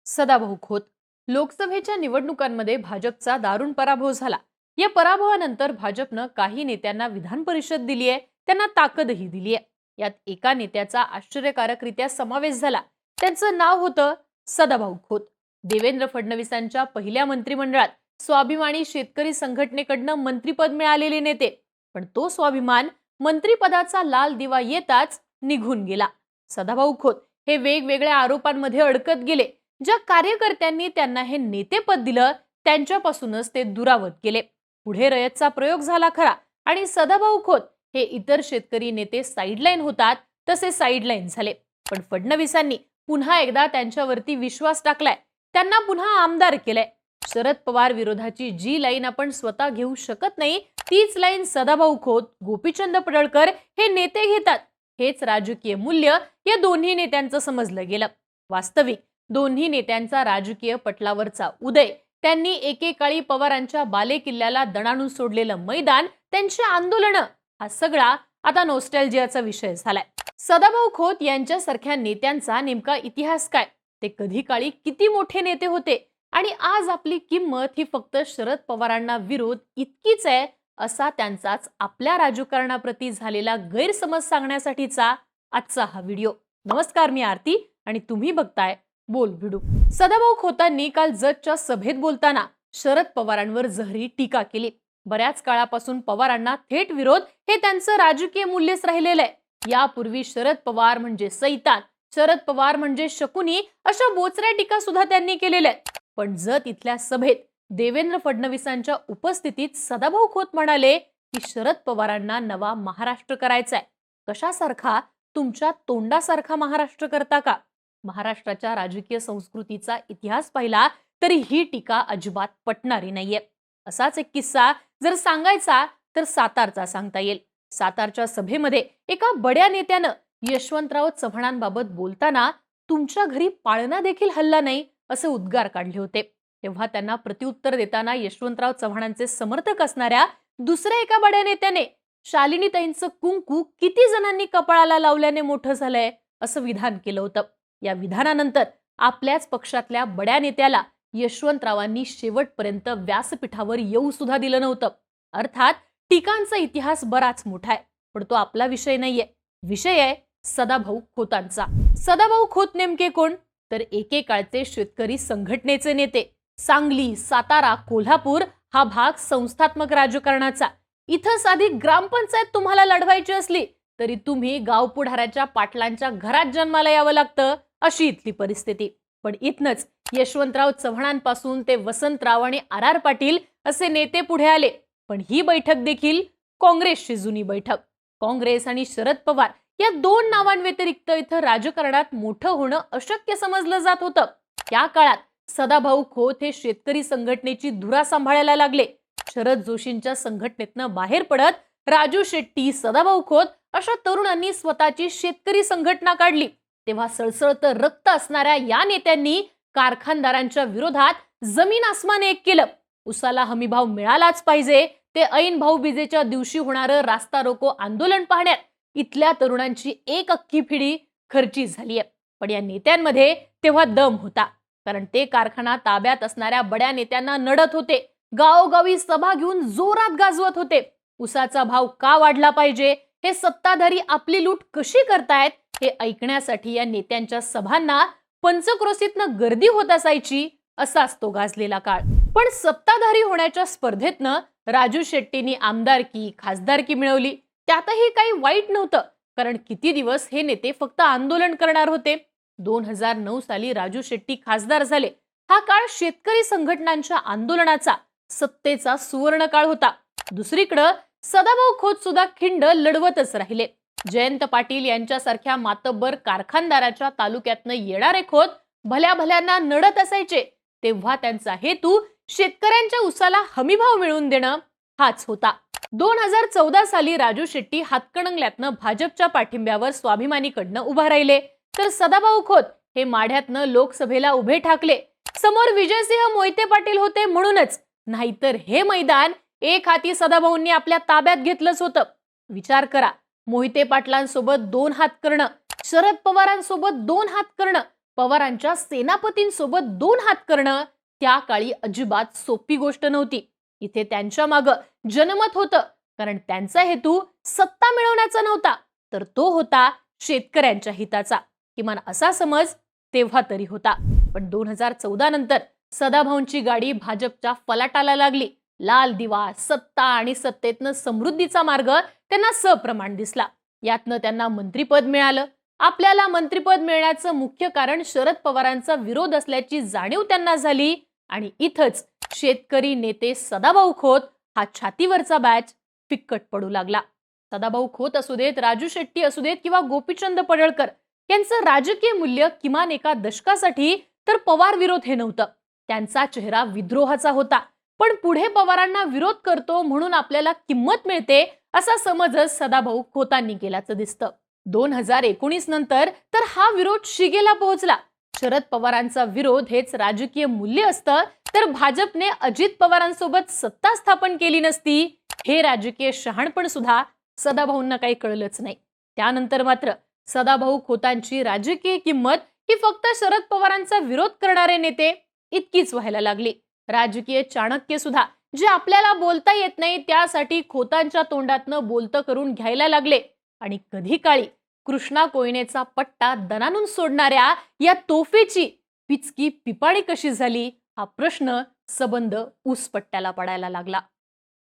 सदाभाऊ खोत. लोकसभेच्या निवडणुकांमध्ये भाजपचा दारुण पराभव झाला. या पराभवानंतर भाजपनं काही नेत्यांना विधान परिषद दिली आहे, त्यांना ताकदही दिली आहे. यात एका नेत्याचा आश्चर्यकारकरित्या समावेश झाला. त्यांचं नाव होतं सदाभाऊ खोत. देवेंद्र फडणवीसांच्या पहिल्या मंत्रिमंडळात स्वाभिमानी शेतकरी संघटनेकडनं मंत्रिपद मिळालेले नेते, पण तो स्वाभिमान मंत्रिपदाचा लाल दिवा येताच निघून गेला. सदाभाऊ खोत हे वेगवेगळ्या आरोपांमध्ये अडकत गेले. ज्या कार्यकर्त्यांनी त्यांना हे नेतेपद दिलं त्यांच्यापासूनच ते दुरावत गेले. पुढे रयतचा प्रयोग झाला खरा आणि सदाभाऊ खोत हे इतर शेतकरी नेते साईडलाईन होतात तसे साईडलाईन झाले. पण फडणवीसांनी पुन्हा एकदा त्यांच्यावरती विश्वास टाकलाय, त्यांना पुन्हा आमदार केलंय. शरद पवार विरोधाची जी लाईन आपण स्वतः घेऊ शकत नाही, तीच लाईन सदाभाऊ खोत, गोपीचंद पडळकर हे नेते घेतात. हेच राजकीय मूल्य या दोन्ही नेत्यांचं समजलं गेलं. वास्तविक दोन्ही नेत्यांचा राजकीय पटलावरचा उदय, त्यांनी एकेकाळी पवारांच्या बालेकिल्ल्याला दणाणून सोडलेलं मैदान, त्यांची आंदोलनं, हा सगळा आता नॉस्टॅल्जियाचा विषय झालाय. सदाभाऊ खोत यांच्यासारख्या नेत्यांचा नेमका इतिहास काय, ते कधी काळी किती मोठे नेते होते आणि आज आपली किंमत ही फक्त शरद पवारांना विरोध इतकीच आहे, असा त्यांचाच आपल्या राजकारणाप्रती झालेला गैरसमज सांगण्यासाठीचा आजचा हा व्हिडिओ. नमस्कार, मी आरती आणि तुम्ही बघताय बोल भिडू. सदाभाऊ खोतांनी काल जतच्या सभेत बोलताना शरद पवारांवर जहरी टीका केली. बऱ्याच काळापासून पवारांना थेट विरोध हे त्यांचं राजकीय मूल्यच राहिलेलं आहे. यापूर्वी शरद पवार म्हणजे सैतान, शरद पवार म्हणजे शकुनी, अशा बोचऱ्या टीका सुद्धा त्यांनी केलेल्या आहेत. पण जत इथल्या सभेत देवेंद्र फडणवीसांच्या उपस्थितीत सदाभाऊ खोत म्हणाले की शरद पवारांना नवा महाराष्ट्र करायचाय. कशासारखा? तुमच्या तोंडासारखा महाराष्ट्र करता का? महाराष्ट्राच्या राजकीय संस्कृतीचा इतिहास पाहिला तरी ही टीका अजिबात पटणारी नाहीये. असाच एक किस्सा जर सांगायचा तर सातारचा सांगता येईल. सातारच्या सभेमध्ये एका बड्या नेत्यानं यशवंतराव चव्हाणांबाबत बोलताना तुमच्या घरी पाळणा देखील हल्ला नाही असे उद्गार काढले होते. तेव्हा त्यांना प्रत्युत्तर देताना यशवंतराव चव्हाणांचे समर्थक असणाऱ्या दुसऱ्या एका बड्या नेत्याने शालिनीताईंचं कुंकू किती जणांनी कपाळाला लावल्याने मोठं झालंय असं विधान केलं होतं. या विधानानंतर आपल्याच पक्षातल्या बड्या नेत्याला यशवंतरावांनी शेवटपर्यंत व्यासपीठावर येऊ सुद्धा दिलं नव्हतं. अर्थात टीकांचा इतिहास बराच मोठा आहे, पण तो आपला विषय नाहीये. विषय आहे सदाभाऊ खोतांचा. सदाभाऊ खोत नेमके कोण? तर एकेकाळचे शेतकरी संघटनेचे नेते. सांगली, सातारा, कोल्हापूर हा भाग संस्थात्मक राजकारणाचा. इथं साधी ग्रामपंचायत तुम्हाला लढवायची असली तरी तुम्ही गावपुढाऱ्याच्या पाटलांच्या घरात जन्माला यावं लागतं, अशी इथली परिस्थिती. पण इथनच यशवंतराव चव्हाणांपासून ते वसंतराव आणि आर पाटील असे नेते पुढे आले. पण ही बैठक देखील काँग्रेसची जुनी बैठक. काँग्रेस आणि शरद पवार या दोन नावांव्यतिरिक्त इथं राजकारणात मोठं होणं अशक्य समजलं जात होतं. त्या काळात सदाभाऊ खोत हे शेतकरी संघटनेची धुरा सांभाळायला लागले. शरद जोशींच्या संघटनेतनं बाहेर पडत राजू शेट्टी, सदाभाऊ खोत अशा तरुणांनी स्वतःची शेतकरी संघटना काढली. तेव्हा सळसळतं रक्त असणाऱ्या या नेत्यांनी कारखानदारांच्या विरोधात जमीन आसमान एक केलं. उसाला हमीभाव मिळालाच पाहिजे, ते ऐन भाऊबीजेच्या दिवशी होणारं रास्ता रोको आंदोलन पाहण्यात इथल्या तरुणांची एक अख्खी पिढी खर्ची झालीय. पण या नेत्यांमध्ये तेव्हा दम होता, कारण ते कारखाना ताब्यात असणाऱ्या बड्या नेत्यांना नडत होते. गावोगावी सभा घेऊन जोरात गाजवत होते. उसाचा भाव का वाढला पाहिजे, हे सत्ताधारी आपली लूट कशी करतायत हे ऐकण्यासाठी या नेत्यांच्या सभांना पंचक्रोशीतनं गर्दी होत असायची. असाच तो गाजलेला काळ. पण सत्ताधारी होण्याच्या स्पर्धेतनं राजू शेट्टींनी आमदारकी, खासदारकी मिळवली. त्यातही काही वाईट नव्हतं, कारण किती दिवस हे नेते फक्त आंदोलन करणार होते. 2009 साली राजू शेट्टी खासदार झाले. हा काळ शेतकरी संघटनांच्या आंदोलनाचा, सत्तेचा सुवर्ण काळ होता. दुसरीकडे सदाभाऊ खोत सुद्धा खिंड लढवतच राहिले. जयंत पाटील यांच्यासारख्या मातब्बर कारखानदाराच्या तालुक्यातनं येणारे खोत भल्या भल्यांना नडत असायचे. तेव्हा त्यांचा हेतू शेतकऱ्यांच्या उसाला हमीभाव मिळवून देणं हाच होता. 2014 साली राजू शेट्टी हातकणंगल्यातनं भाजपच्या पाठिंब्यावर स्वाभिमानीकडनं उभा राहिले, तर सदाभाऊ खोत हे माढ्यातनं लोकसभेला उभे ठाकले. समोर विजयसिंह मोहिते पाटील होते म्हणूनच, नाहीतर हे मैदान एक हाती सदाभाऊंनी आपल्या ताब्यात घेतलंच होतं. विचार करा, मोहिते पाटलांसोबत दोन हात करणं, शरद पवारांसोबत दोन हात करणं, पवारांच्या सेनापतींसोबत दोन हात करणं त्या काळी अजिबात सोपी गोष्ट नव्हती. इथे त्यांच्या मागं जनमत होतं, कारण त्यांचा हेतू सत्ता मिळवण्याचा नव्हता, तर तो होता शेतकऱ्यांच्या हिताचा. किमान असा समज तेव्हा तरी होता. पण 2014 नंतर सदाभाऊंची गाडी भाजपच्या फलाटाला लागली. लाल दिवा, सत्ता आणि सत्तेतनं समृद्धीचा मार्ग त्यांना सप्रमाण दिसला. यातनं त्यांना मंत्रिपद मिळालं. आपल्याला मंत्रिपद मिळण्याचं मुख्य कारण शरद पवारांचा विरोध असल्याची जाणीव त्यांना झाली आणि इथंच शेतकरी नेते सदाभाऊ खोत हा छातीवरचा बॅच फिक्कट पडू लागला. सदाभाऊ खोत असू देत, राजू शेट्टी असू देत किंवा गोपीचंद पडळकर यांचं राजकीय मूल्य किमान एका दशकासाठी तर पवार विरोध हे नव्हतं. त्यांचा चेहरा विद्रोहाचा होता. पण पुढे पवारांना विरोध करतो म्हणून आपल्याला किंमत मिळते असा समजच सदाभाऊ खोतांनी केल्याचं दिसतं. 2019 नंतर तर हा विरोध शिगेला पोहोचला. शरद पवारांचा विरोध हेच राजकीय मूल्य असतं तर भाजपने अजित पवारांसोबत सत्ता स्थापन केली नसती, हे राजकीय शहाणपण सुद्धा सदाभाऊंना काही कळलंच नाही. त्यानंतर मात्र सदाभाऊ खोतांची राजकीय किंमत ही फक्त शरद पवारांचा विरोध करणारे नेते इतकीच व्हायला लागली. राजकीय चाणक्य सुद्धा जे आपल्याला बोलता येत नाही त्यासाठी खोतांच्या तोंडातनं बोलतं करून घ्यायला लागले. आणि कधी काळी कृष्णा कोयनेचा पट्टा दणानून सोडणाऱ्या या तोफेची पिचकी पिपाणी कशी झाली हा प्रश्न सबंध ऊसपट्ट्याला पडायला लागला.